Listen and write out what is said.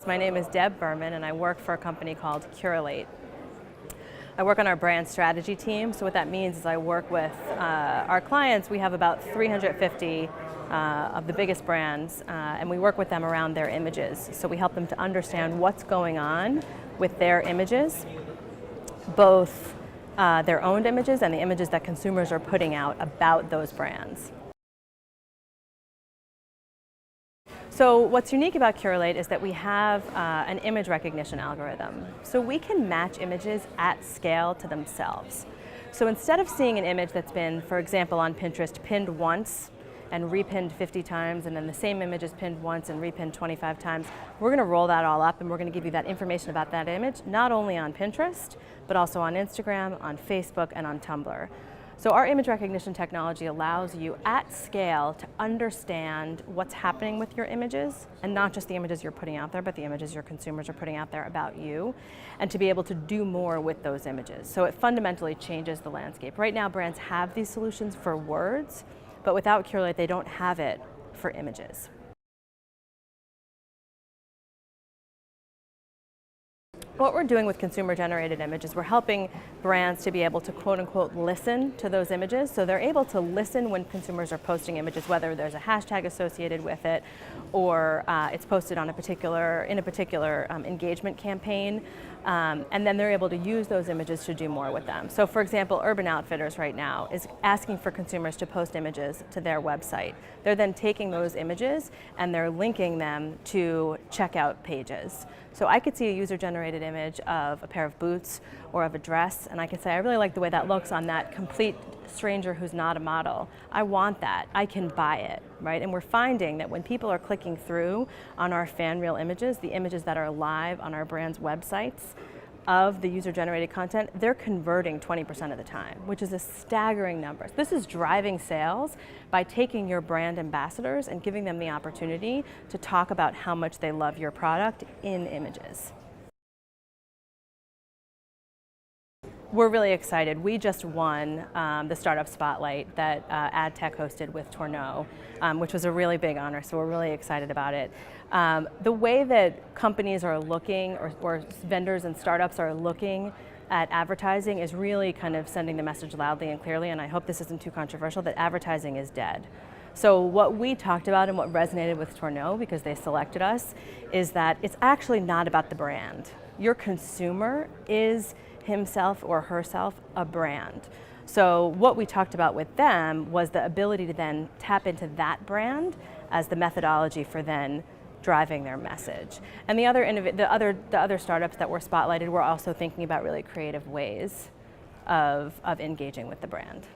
My name is Deb Berman and I work for a company called Curalate. I work on our brand strategy team, so what that means is I work with our clients. We have about 350 of the biggest brands, and we work with them around their images. So we help them to understand what's going on with their images, both their owned images and the images that consumers are putting out about those brands. So what's unique about Curalate is that we have an image recognition algorithm. So we can match images at scale to themselves. So instead of seeing an image that's been, for example, on Pinterest, pinned once and repinned 50 times, and then the same image is pinned once and repinned 25 times, we're going to roll that all up and we're going to give you that information about that image, not only on Pinterest, but also on Instagram, on Facebook, and on Tumblr. So our image recognition technology allows you at scale to understand what's happening with your images, and not just the images you're putting out there, but the images your consumers are putting out there about you, and to be able to do more with those images. So it fundamentally changes the landscape. Right now, brands have these solutions for words, but without Curalate, they don't have it for images. What we're doing with consumer-generated images, we're helping brands to be able to quote-unquote listen to those images. So they're able to listen when consumers are posting images, whether there's a hashtag associated with it or it's posted on in a particular engagement campaign. And then they're able to use those images to do more with them. So for example, Urban Outfitters right now is asking for consumers to post images to their website. They're then taking those images and they're linking them to checkout pages. So I could see a user-generated image of a pair of boots or of a dress, and I could say, I really like the way that looks on that complete stranger who's not a model. I want that. I can buy it, right? And we're finding that when people are clicking through on our fan reel images, the images that are live on our brand's websites of the user-generated content, they're converting 20% of the time, which is a staggering number. This is driving sales by taking your brand ambassadors and giving them the opportunity to talk about how much they love your product in images. We're really excited. We just won the Startup Spotlight that Ad Tech hosted with Tourneau, which was a really big honor, so we're really excited about it. The way that companies are looking, or vendors and startups are looking at advertising is really kind of sending the message loudly and clearly, and I hope this isn't too controversial, that advertising is dead. So what we talked about and what resonated with Tourneau, because they selected us, is that it's actually not about the brand. Your consumer is himself or herself a brand. So what we talked about with them was the ability to then tap into that brand as the methodology for then driving their message. And the other startups that were spotlighted were also thinking about really creative ways of engaging with the brand.